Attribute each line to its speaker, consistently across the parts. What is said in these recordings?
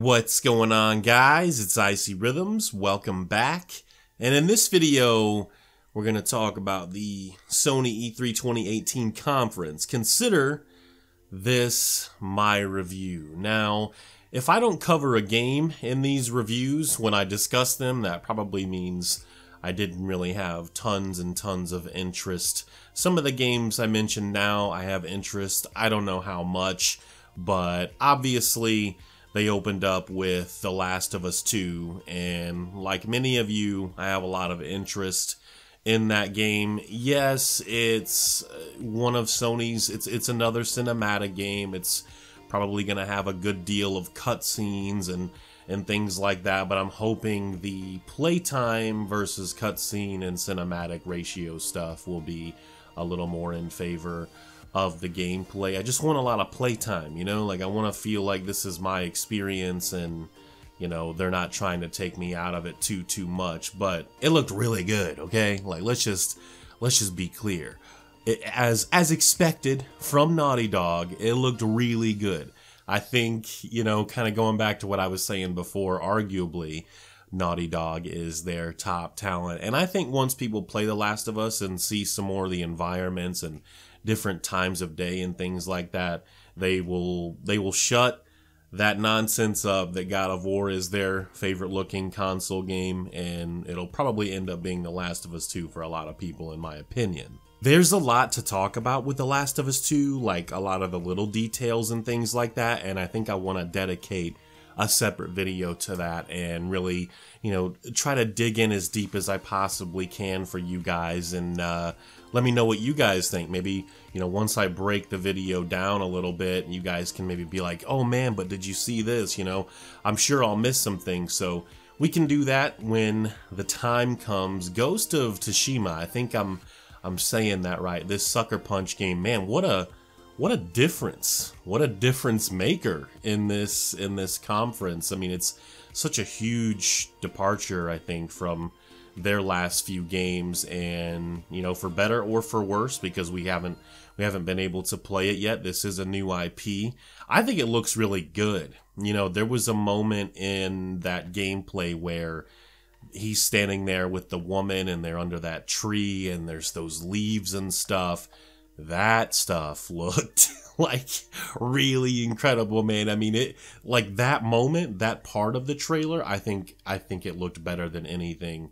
Speaker 1: What's going on, guys? It's IcyRhythms. Welcome back. And in this video, we're going to talk about the Sony E3 2018 conference. Consider this my review. Now, if I don't cover a game in these reviews when I discuss them, that probably means I didn't really have tons and tons of interest. Some of the games I mentioned now, I have interest. I don't know how much, but obviously they opened up with The Last of Us 2, and like many of you, I have a lot of interest in that game. Yes, it's one of Sony's, it's another cinematic game. It's probably going to have a good deal of cutscenes and things like that, but I'm hoping the playtime versus cutscene and cinematic ratio stuff will be a little more in favor of the gameplay. I just want a lot of playtime, you know, like I want to feel like this is my experience and, you know, they're not trying to take me out of it too much, but it looked really good, okay? Like let's just be clear. As expected from Naughty Dog, it looked really good. I think, you know, kind of going back to what I was saying before, arguably Naughty Dog is their top talent. And I think once people play The Last of Us and see some more of the environments and different times of day and things like that, they will shut that nonsense up that God of War is their favorite looking console game, and it'll probably end up being The Last of Us 2 for a lot of people, in my opinion. There's a lot to talk about with The Last of Us 2, like a lot of the little details and things like that, and I think I want to dedicate a separate video to that and really, you know, try to dig in as deep as I possibly can for you guys, and let me know what you guys think. Maybe, you know, once I break the video down a little bit, you guys can maybe be like, oh man, but did you see this? You know, I'm sure I'll miss some things, so we can do that when the time comes. Ghost of Tsushima, I think I'm saying that right. This Sucker Punch game, man, what a difference. What a difference maker in this conference. I mean, it's such a huge departure, I think, from their last few games, and, you know, for better or for worse, because we haven't been able to play it yet. This is a new IP. I think it looks really good. You know, there was a moment in that gameplay where he's standing there with the woman and they're under that tree and there's those leaves and stuff. That stuff looked like really incredible, man. I mean, it, like that moment, that part of the trailer, I think it looked better than anything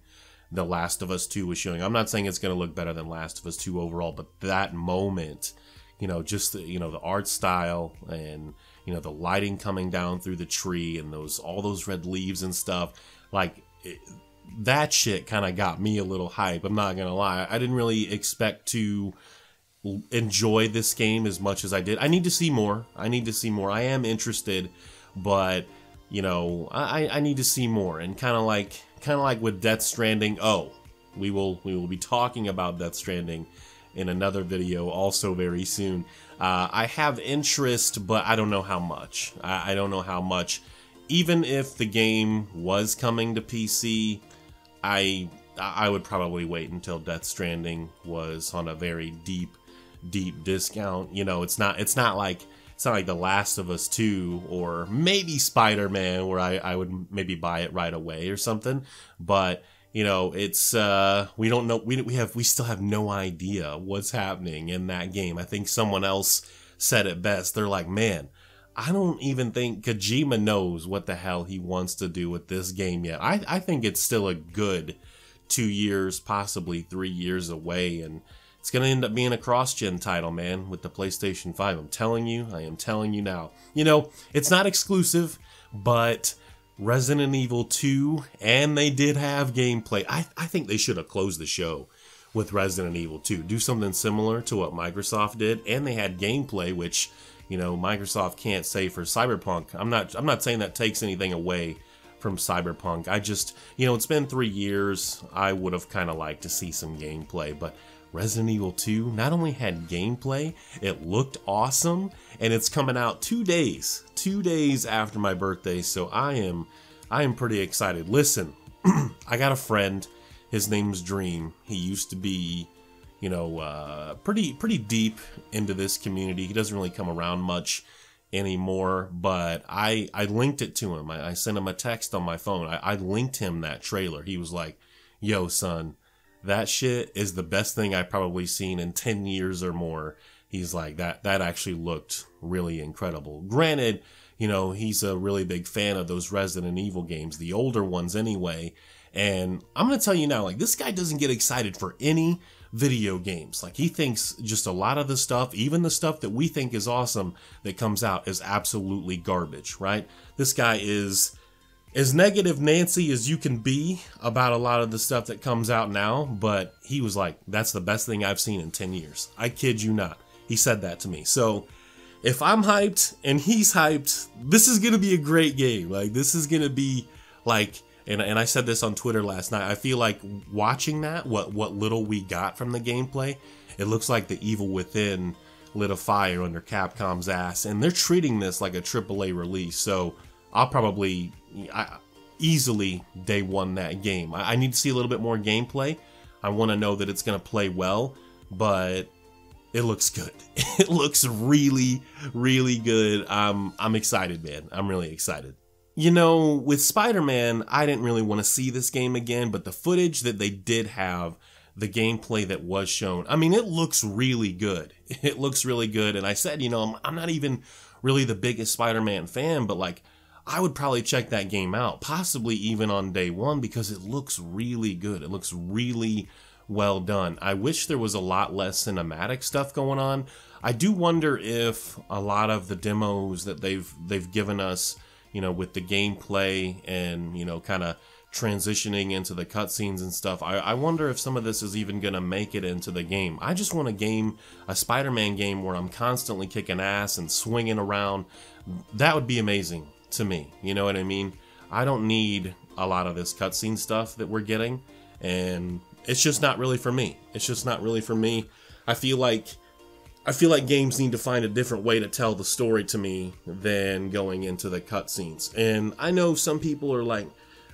Speaker 1: The Last of Us 2 was showing. I'm not saying it's going to look better than Last of Us 2 overall, but that moment, you know, just the, you know, the art style and, you know, the lighting coming down through the tree and all those red leaves and stuff, like that shit kind of got me a little hype. I'm not going to lie. I didn't really expect to enjoy this game as much as I did. I need to see more. I am interested, but, you know, I need to see more. And kind of like with Death Stranding. Oh, we will be talking about Death Stranding in another video also very soon. I have interest, but I don't know how much. I don't know how much. Even if the game was coming to PC, I would probably wait until Death Stranding was on a very deep discount. You know, it's not like The Last of Us 2 or maybe Spider-Man, where I would maybe buy it right away or something. But, you know, it's we don't know, we still have no idea what's happening in that game. I think someone else said it best. They're like, man, I don't even think Kojima knows what the hell he wants to do with this game yet. I think it's still a good 2 years, possibly 3 years away, and it's going to end up being a cross-gen title, man, with the PlayStation 5. I'm telling you, I am telling you now. You know, it's not exclusive, but Resident Evil 2, and they did have gameplay. I think they should have closed the show with Resident Evil 2. Do something similar to what Microsoft did, and they had gameplay, which, you know, Microsoft can't say for Cyberpunk. I'm not saying that takes anything away from Cyberpunk. I just, you know, it's been 3 years. I would have kind of liked to see some gameplay, but Resident Evil 2 not only had gameplay, it looked awesome, and it's coming out 2 days after my birthday, so I am pretty excited. Listen, I got a friend, his name's Dream. He used to be, you know, pretty deep into this community. He doesn't really come around much anymore, but I linked it to him. I sent him a text on my phone. I linked him that trailer. He was like, yo, son, that shit is the best thing I've probably seen in 10 years or more. He's like, that actually looked really incredible. Granted, you know, he's a really big fan of those Resident Evil games, the older ones anyway. And I'm going to tell you now, like, this guy doesn't get excited for any video games. Like, he thinks just a lot of the stuff, even the stuff that we think is awesome that comes out, is absolutely garbage, right? This guy is as negative Nancy as you can be about a lot of the stuff that comes out now, but he was like, that's the best thing I've seen in 10 years. I kid you not. He said that to me. So if I'm hyped and he's hyped, this is going to be a great game. Like, this is going to be like, and I said this on Twitter last night, I feel like watching that, what little we got from the gameplay, it looks like the Evil Within lit a fire under Capcom's ass, and they're treating this like a AAA release, so I'll probably easily day one that game. I need to see a little bit more gameplay. I want to know that it's going to play well, but it looks good. It looks really, really good. I'm excited, man. I'm really excited. You know, with Spider-Man, I didn't really want to see this game again, but the footage that they did have, the gameplay that was shown, I mean, it looks really good. It looks really good, and I said, you know, I'm not even really the biggest Spider-Man fan, but like, I would probably check that game out, possibly even on day one, because it looks really good. It looks really well done. I wish there was a lot less cinematic stuff going on. I do wonder if a lot of the demos that they've given us, you know, with the gameplay and, you know, kind of transitioning into the cutscenes and stuff, I wonder if some of this is even going to make it into the game. I just want a Spider-Man game where I'm constantly kicking ass and swinging around. That would be amazing to me. You know what I mean? I don't need a lot of this cutscene stuff that we're getting, and it's just not really for me. It's just not really for me. I feel like games need to find a different way to tell the story to me than going into the cutscenes. And I know some people are like,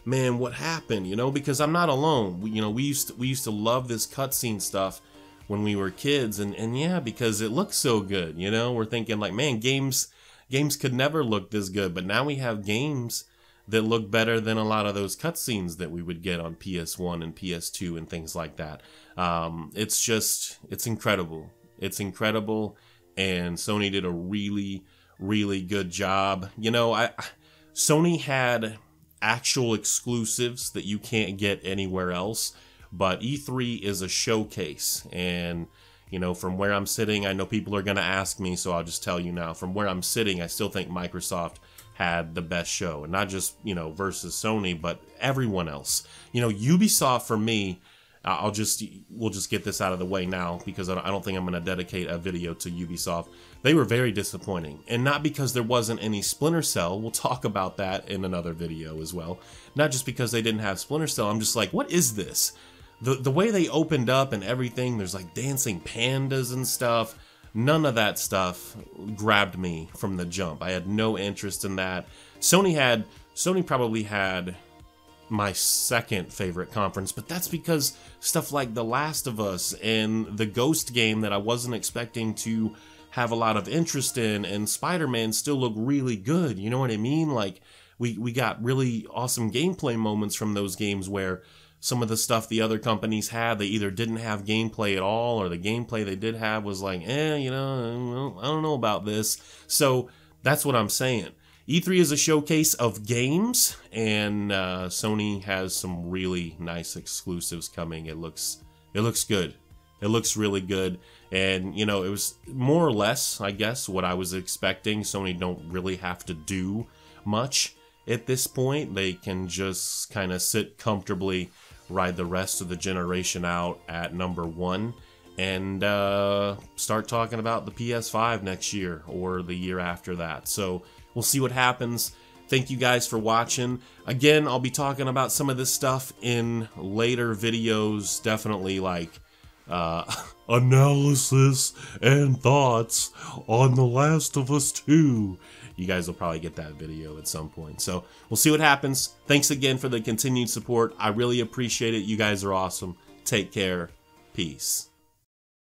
Speaker 1: man, what happened? You know, because I'm not alone. We used to love this cutscene stuff when we were kids, and yeah, because it looks so good. You know, we're thinking like, man, games could never look this good, but now we have games that look better than a lot of those cutscenes that we would get on PS1 and PS2 and things like that. It's incredible. It's incredible, and Sony did a really, really good job. You know, Sony had actual exclusives that you can't get anywhere else, but E3 is a showcase, and you know, from where I'm sitting, I know people are going to ask me, so I'll just tell you now. From where I'm sitting, I still think Microsoft had the best show, and not just, you know, versus Sony, but everyone else. You know, Ubisoft, for me, we'll just get this out of the way now, because I don't think I'm going to dedicate a video to Ubisoft. They were very disappointing, and not because there wasn't any Splinter Cell. We'll talk about that in another video as well. Not just because they didn't have Splinter Cell. I'm just like, what is this? The way they opened up and everything, there's like dancing pandas and stuff. None of that stuff grabbed me from the jump. I had no interest in that. Sony probably had my second favorite conference, but that's because stuff like The Last of Us and the Ghost game that I wasn't expecting to have a lot of interest in, and Spider-Man still look really good. You know what I mean? Like, we got really awesome gameplay moments from those games where some of the stuff the other companies had, they either didn't have gameplay at all, or the gameplay they did have was like, you know, I don't know about this. So that's what I'm saying. E3 is a showcase of games, and Sony has some really nice exclusives coming. It looks good. It looks really good. And, you know, it was more or less, I guess, what I was expecting. Sony don't really have to do much at this point. They can just kind of sit comfortably, ride the rest of the generation out at #1, and start talking about the PS5 next year or the year after that. So we'll see what happens. Thank you guys for watching. Again, I'll be talking about some of this stuff in later videos, definitely like analysis and thoughts on The Last of Us 2. You guys will probably get that video at some point. So we'll see what happens. Thanks again for the continued support. I really appreciate it. You guys are awesome. Take care. Peace.